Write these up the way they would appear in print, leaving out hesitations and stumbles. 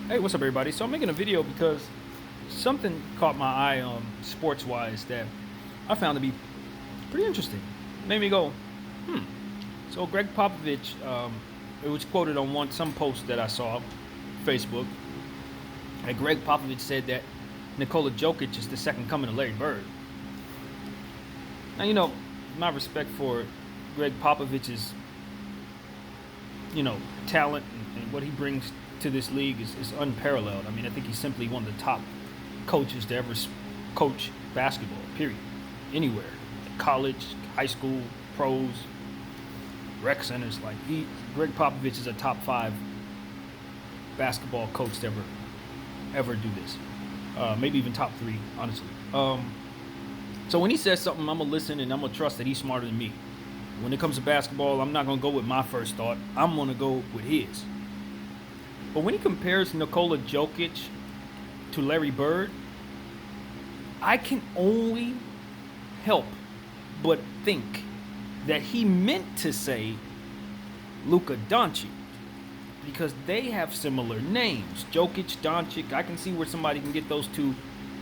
Hey, what's up, everybody? So I'm making a video because something caught my eye sports-wise that I found to be pretty interesting. Made me go, So Greg Popovich, it was quoted on some post that I saw, Facebook, and Greg Popovich said that Nikola Jokic is the second coming of Larry Bird. Now, my respect for Greg Popovich's, talent and what he brings to this league is unparalleled. I mean, I think he's simply one of the top coaches to ever coach basketball, period. Anywhere. College, high school, pros, rec centers. Greg Popovich is a top 5 basketball coach to ever do this. Maybe even top 3, honestly. So when he says something, I'm going to listen and I'm going to trust that he's smarter than me. When it comes to basketball, I'm not going to go with my first thought. I'm going to go with his. But when he compares Nikola Jokic to Larry Bird, I can only help but think that he meant to say Luka Doncic because they have similar names. Jokic, Doncic, I can see where somebody can get those two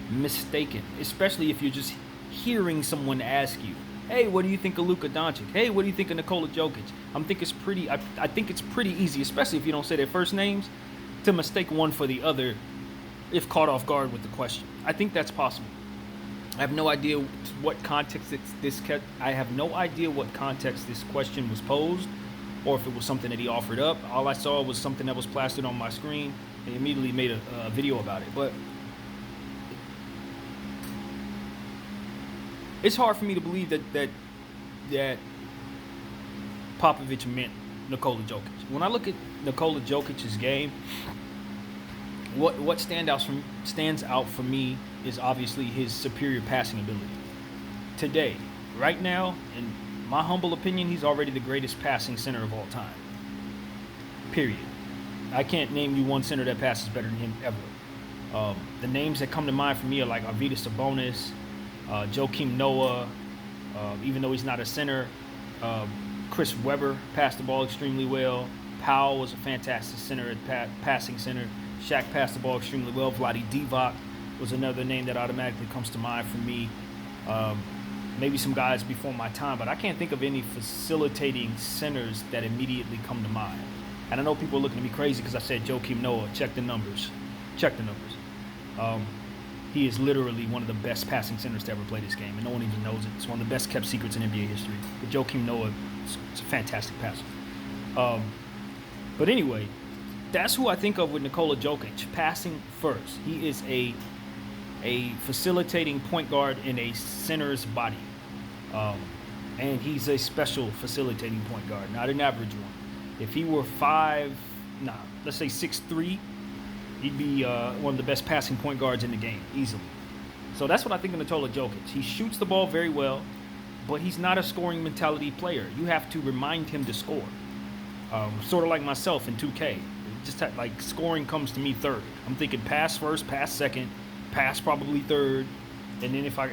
mistaken, especially if you're just hearing someone ask you, hey, what do you think of Luka Doncic? Hey, what do you think of Nikola Jokic? I think it's pretty easy, especially if you don't say their first names, to mistake one for the other if caught off guard with the question. I think that's possible. I have no idea what context I have no idea what context this question was posed, or if it was something that he offered up. All I saw was something that was plastered on my screen, and immediately made a video about it. But it's hard for me to believe that Popovich meant Nikola Jokic. When I look at Nikola Jokic's game, what stands out for me is obviously his superior passing ability. Today, right now, in my humble opinion, he's already the greatest passing center of all time. Period. I can't name you one center that passes better than him ever. The names that come to mind for me are like Arvydas Sabonis, Joakim Noah, even though he's not a center. Chris Webber passed the ball extremely well. Powell was a fantastic center at passing center. Shaq passed the ball extremely well. Vlade Divac was another name that automatically comes to mind for me. Maybe some guys before my time, but I can't think of any facilitating centers that immediately come to mind. And I know people are looking at me crazy because I said Joakim Noah. Check the numbers. He is literally one of the best passing centers to ever play this game, and no one even knows it. It's one of the best kept secrets in NBA history. But Joakim Noah is a fantastic passer. But anyway, that's who I think of with Nikola Jokic, passing first. He is a facilitating point guard in a center's body. And he's a special facilitating point guard, not an average one. If he were let's say 6'3", he'd be one of the best passing point guards in the game, easily. So that's what I think of Nikola Jokic. He shoots the ball very well, but he's not a scoring mentality player. You have to remind him to score. Sort of like myself in 2K. Like scoring comes to me third. I'm thinking pass first, pass second, pass probably third, and then if I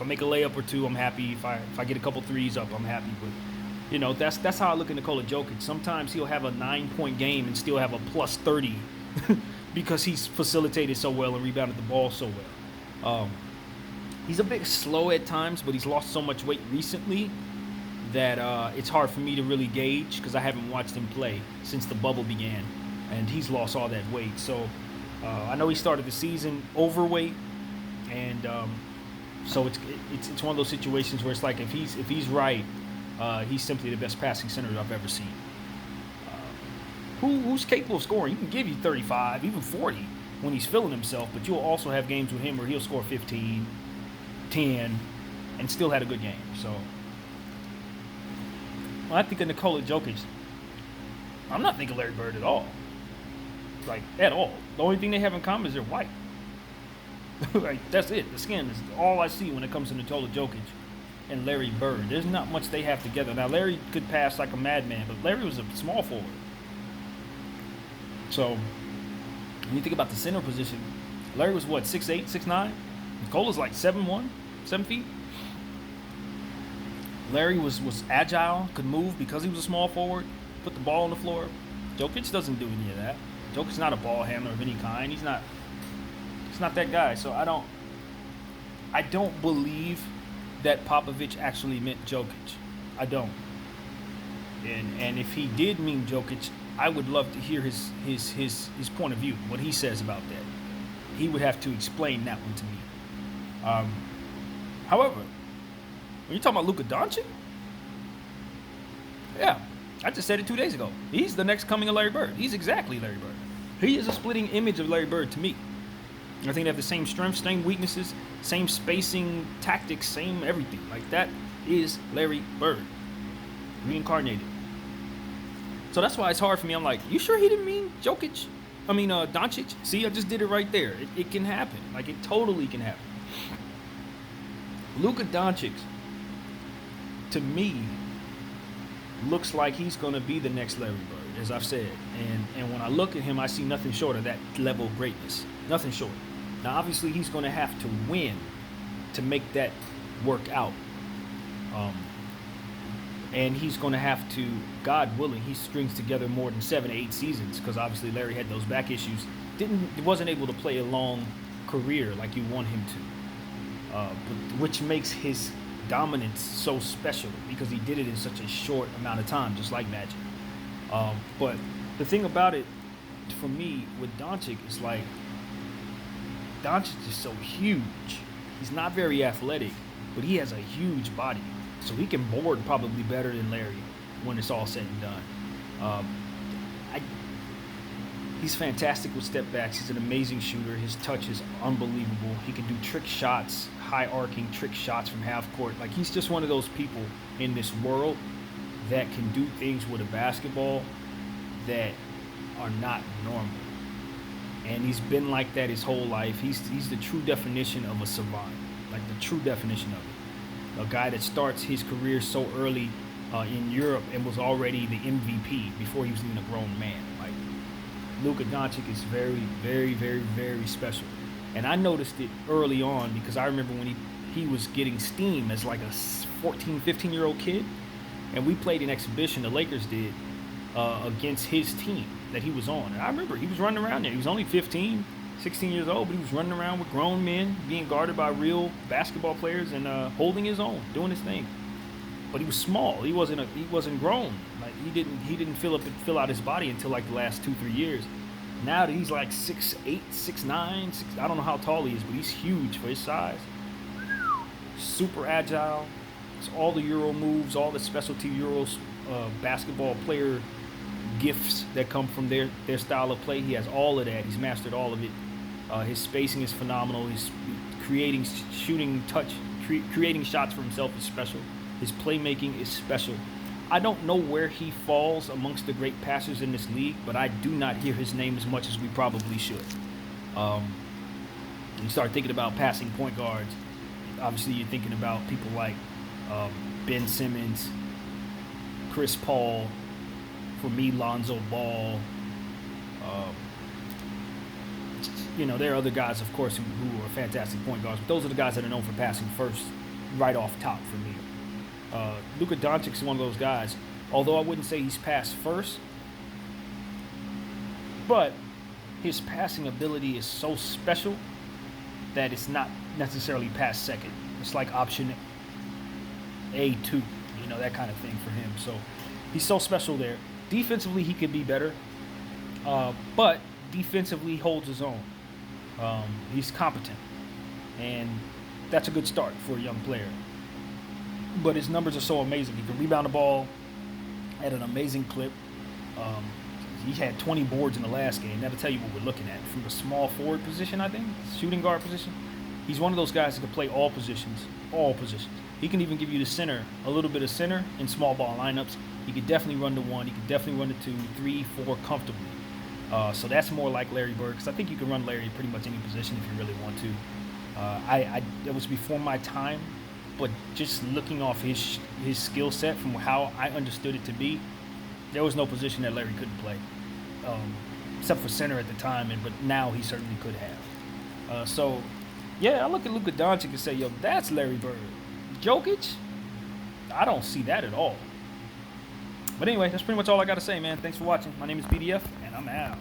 make a layup or two, I'm happy. If I get a couple threes up, I'm happy. But that's how I look at Nikola Jokic. Sometimes he'll have a 9-point game and still have a plus 30 because he's facilitated so well and rebounded the ball so well. He's a bit slow at times, but he's lost so much weight recently that it's hard for me to really gauge because I haven't watched him play since the bubble began, and he's lost all that weight. So I know he started the season overweight, and so it's one of those situations where it's like if he's right, he's simply the best passing center I've ever seen. Who's capable of scoring? He can give you 35, even 40 when he's feeling himself, but you'll also have games with him where he'll score 15, 10, and still had a good game. So when I think of Nikola Jokic, I'm not thinking Larry Bird at all. Like, at all. The only thing they have in common is they're white. Like, that's it. The skin is all I see when it comes to Nikola Jokic and Larry Bird. There's not much they have together. Now, Larry could pass like a madman, but Larry was a small forward. So, when you think about the center position, Larry was what, 6'8", 6'9"? Nikola's like 7'1", 7 feet. Larry was agile, could move because he was a small forward, put the ball on the floor. Jokic doesn't do any of that. Jokic's not a ball handler of any kind. He's not that guy. So I don't believe that Popovich actually meant Jokic. I don't. And if he did mean Jokic, I would love to hear his point of view, what he says about that. He would have to explain that one to me. However, when you're talking about Luka Doncic, yeah, I just said it 2 days ago. He's the next coming of Larry Bird. He's exactly Larry Bird. He is a splitting image of Larry Bird to me. I think they have the same strengths, same weaknesses, same spacing, tactics, same everything. Like, that is Larry Bird, reincarnated. So that's why it's hard for me. I'm like, you sure he didn't mean Jokic? Doncic. See, I just did it right there. It can happen. Like, it totally can happen. Luka Doncic, to me, looks like he's going to be the next Larry Bird, as I've said. And when I look at him, I see nothing short of that level of greatness. Nothing short. Now, obviously, he's going to have to win to make that work out. And he's going to have to, God willing, he strings together more than 7 to 8 seasons, because obviously Larry had those back issues. Wasn't able to play a long career like you want him to, which makes his dominance so special, because he did it in such a short amount of time, just like Magic. But the thing about it, for me, with Doncic, is like, Doncic is so huge. He's not very athletic, but he has a huge body. So he can board probably better than Larry when it's all said and done. He's fantastic with step backs. He's an amazing shooter. His touch is unbelievable. He can do trick shots, high arcing trick shots from half court. Like, he's just one of those people in this world that can do things with a basketball that are not normal. And he's been like that his whole life. He's the true definition of a savant, like the true definition of it. A guy that starts his career so early in Europe and was already the MVP before he was even a grown man. Like, Luka Doncic is very, very, very, very special. And I noticed it early on, because I remember when he was getting steam as like a 14, 15-year-old kid. And we played an exhibition, the Lakers did, against his team that he was on. And I remember he was running around there. He was only 15, 16 years old, but he was running around with grown men, being guarded by real basketball players, and holding his own, doing his thing. But he was small. He wasn't grown. Like, he didn't fill out his body until like the last 2-3 years. Now that he's like 6'8", 6'9", I don't know how tall he is, but he's huge for his size. Super agile. It's all the Euro moves, all the specialty Euros basketball player gifts that come from their style of play. He has all of that. He's mastered all of it. His spacing is phenomenal. His creating, shooting, touch, creating shots for himself is special. His playmaking is special. I don't know where he falls amongst the great passers in this league, but I do not hear his name as much as we probably should. You start thinking about passing point guards. Obviously, you're thinking about people like Ben Simmons, Chris Paul, for me, Lonzo Ball. There are other guys, of course, who are fantastic point guards, but those are the guys that are known for passing first, right off top for me. Luka Doncic is one of those guys, although I wouldn't say he's passed first, but his passing ability is so special that it's not necessarily pass second. It's like option A2, that kind of thing for him. So he's so special there. Defensively, he could be better, but defensively holds his own. He's competent, and that's a good start for a young player. But his numbers are so amazing. He can rebound the ball at an amazing clip. He had 20 boards in the last game. That'll tell you what we're looking at. From the small forward position, I think, shooting guard position. He's one of those guys that can play all positions. He can even give you the center, a little bit of center in small ball lineups. He could definitely run to 1. He could definitely run to 2, 3, 4 comfortably. So that's more like Larry Bird, because I think you can run Larry pretty much any position if you really want to. It was before my time, but just looking off his skill set from how I understood it to be, there was no position that Larry couldn't play, except for center at the time. But now he certainly could have. So, yeah, I look at Luka Doncic and say, yo, that's Larry Bird. Jokic, I don't see that at all. But anyway, that's pretty much all I got to say, man. Thanks for watching. My name is PDF, and I'm out.